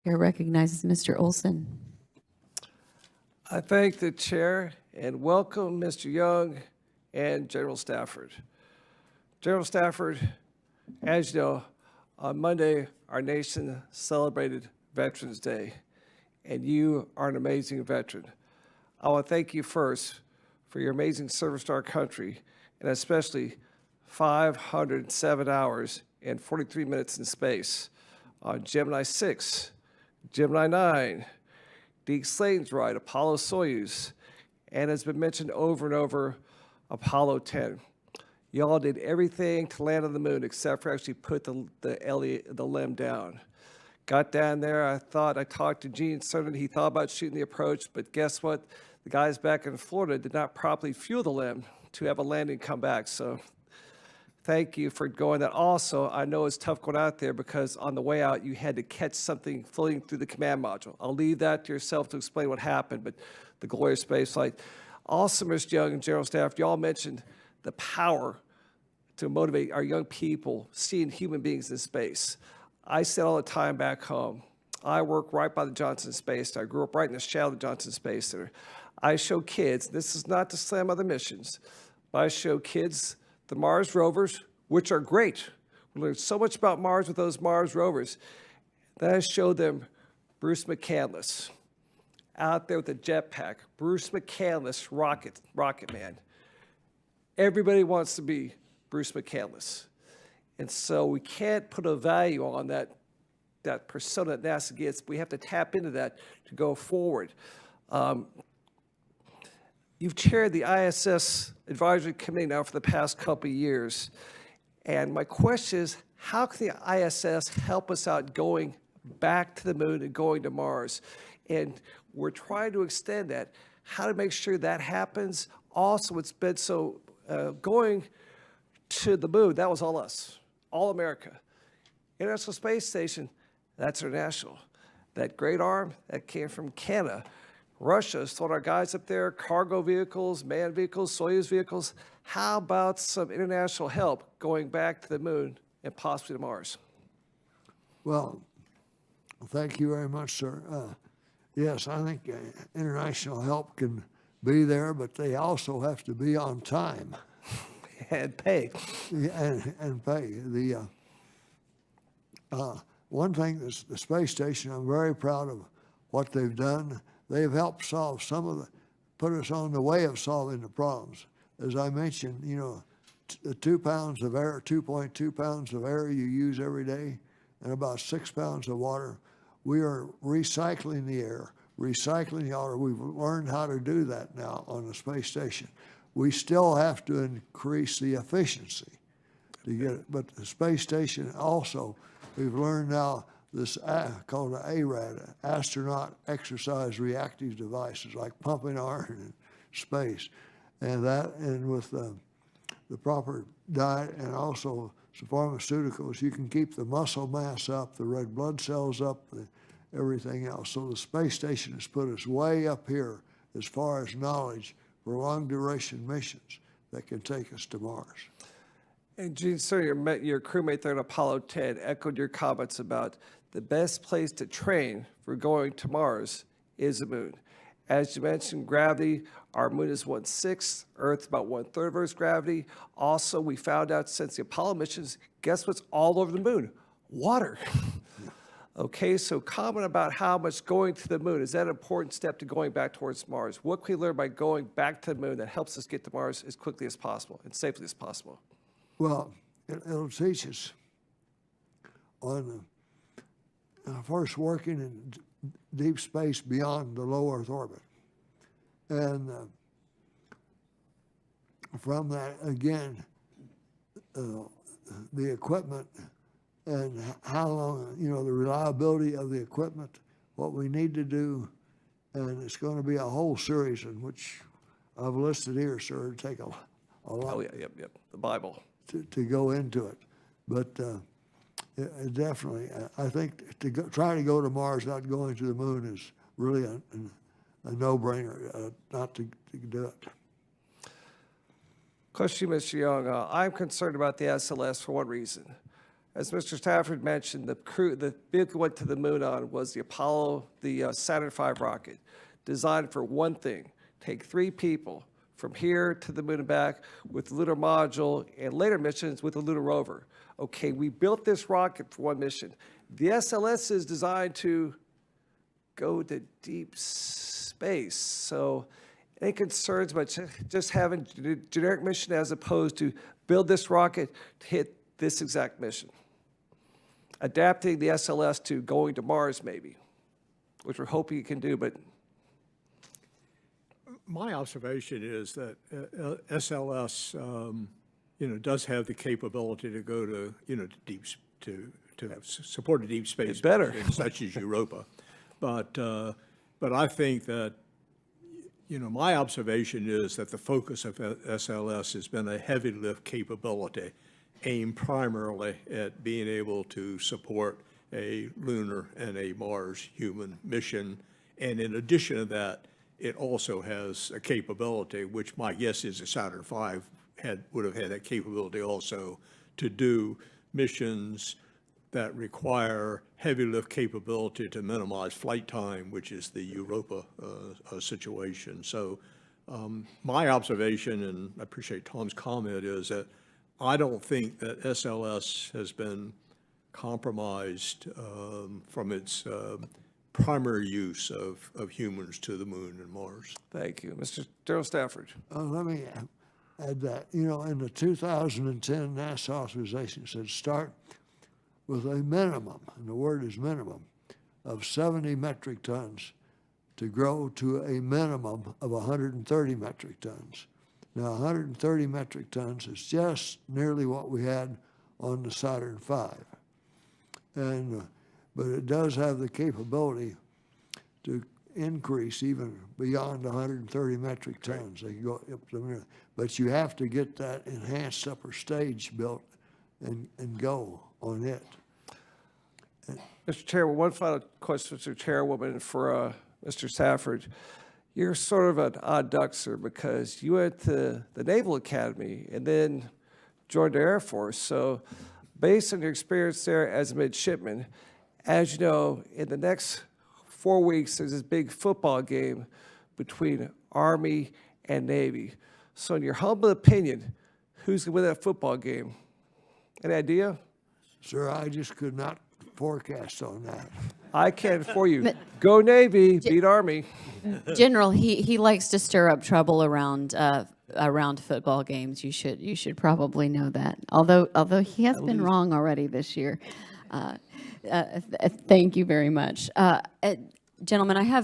Chair recognizes Mr. Olson. I thank the chair and welcome Mr. Young and General Stafford. General Stafford, as you know, on Monday, our nation celebrated Veterans Day, and you are an amazing veteran. I want to thank you first for your amazing service to our country, and especially 507 hours and 43 minutes in space on Gemini 6, Gemini 9, Deke Slayton's ride, Apollo Soyuz, and has been mentioned over and over, Apollo 10. Y'all did everything to land on the moon except for actually put the limb down. Got down there, I talked to Gene Cernan, he thought about shooting the approach, but guess what? The guys back in Florida did not properly fuel the limb to have a landing come back, so thank you for going that. Also, I know it's tough going out there because on the way out, you had to catch something floating through the command module. I'll leave that to yourself to explain what happened, but the glorious space flight. Also, Mr. Young and General Staff, y'all mentioned the power to motivate our young people seeing human beings in space. I say all the time back home, I work right by the Johnson Space Center. I grew up right in the shadow of the Johnson Space Center. I show kids, this is not to slam other missions, but I show kids the Mars rovers, which are great. We learned so much about Mars with those Mars rovers. Then I showed them Bruce McCandless out there with a jetpack. Bruce McCandless, rocket man. Everybody wants to be Bruce McCandless. And so we can't put a value on that persona that NASA gets. We have to tap into that to go forward. You've chaired the ISS Advisory Committee now for the past couple of years. And my question is, how can the ISS help us out going back to the moon and going to Mars? And we're trying to extend that. How to make sure that happens. Also, it's been so going to the moon, that was all us, all America. International Space Station, that's international. That great arm, that came from Canada. Russia has thrown our guys up there, cargo vehicles, manned vehicles, Soyuz vehicles. How about some international help going back to the moon and possibly to Mars? Well, thank you very much, sir. Yes, I think international help can be there, but they also have to be on time. And pay. And pay. One thing, the space station, I'm very proud of what they've done. They've helped solve put us on the way of solving the problems. As I mentioned, the 2 pounds of air, 2.2 pounds of air you use every day, and about 6 pounds of water. We are recycling the air, recycling the water. We've learned how to do that now on the space station. We still have to increase the efficiency to get it. But the space station also, we've learned now this called an ARAD, astronaut exercise reactive devices, like pumping iron in space. And with the proper diet and also some pharmaceuticals, you can keep the muscle mass up, the red blood cells up, everything else. So the space station has put us way up here as far as knowledge for long-duration missions that can take us to Mars. And Gene, sir, your crewmate there in Apollo 10 echoed your comments about the best place to train for going to Mars is the moon. As you mentioned, gravity, our moon is 1/6, Earth's about 1/3 of Earth's gravity. Also, we found out since the Apollo missions, guess what's all over the moon? Water. Okay, so comment about how much going to the moon, is that an important step to going back towards Mars? What can we learn by going back to the moon that helps us get to Mars as quickly as possible and safely as possible? Well, it'll teach us on first working in deep space beyond the low Earth orbit. And from that, again, the equipment and how long, the reliability of the equipment, what we need to do, and it's going to be a whole series in which I've listed here, sir. It'll take a lot. Oh, yeah, yep, the Bible. To go into it. But definitely, I think trying to go to Mars, not going to the moon, is really a no-brainer not to do it. Question, Mr. Young. I'm concerned about the SLS for one reason. As Mr. Stafford mentioned, the vehicle went to the moon on was the Apollo, the Saturn V rocket, designed for one thing: take 3 people from here to the moon and back with the lunar module, and later missions with the lunar rover. Okay, we built this rocket for one mission. The SLS is designed to go to deep space. So any concerns about just having a generic mission as opposed to build this rocket to hit this exact mission? Adapting the SLS to going to Mars, maybe, which we're hoping you can do, but My observation is that SLS, does have the capability to go to, to deep, to have support a deep space. It's better. mission such as Europa. But I think that, my observation is that the focus of SLS has been a heavy lift capability aimed primarily at being able to support a lunar and a Mars human mission. And in addition to that, it also has a capability, which my guess is the Saturn V would have had that capability also, to do missions that require heavy lift capability to minimize flight time, which is the Europa situation. So my observation, and I appreciate Tom's comment, is that I don't think that SLS has been compromised from its primary use of humans to the moon and Mars. thank you. Mr. General Stafford. Let me add that, in the 2010 NASA authorization, it said start with a minimum, and the word is minimum, of 70 metric tons to grow to a minimum of 130 metric tons. Now, 130 metric tons is just nearly what we had on the Saturn V. But it does have the capability to increase even beyond 130 metric tons. They can go up to the minute. But you have to get that enhanced upper stage built and go on it. Mr. Chairman, one final question, Mr. Chairwoman, for Mr. Stafford. You're sort of an odd duck, sir, because you went to the Naval Academy and then joined the Air Force. So based on your experience there as a midshipman, as you know, in the next 4 weeks, there's this big football game between Army and Navy. So in your humble opinion, who's going to win that football game? Any idea? Sir, I just could not forecast on that. I can for you. Go Navy, beat Army. General, he likes to stir up trouble around football games. You should probably know that. Although he has been wrong already this year. Thank you very much, gentlemen. I have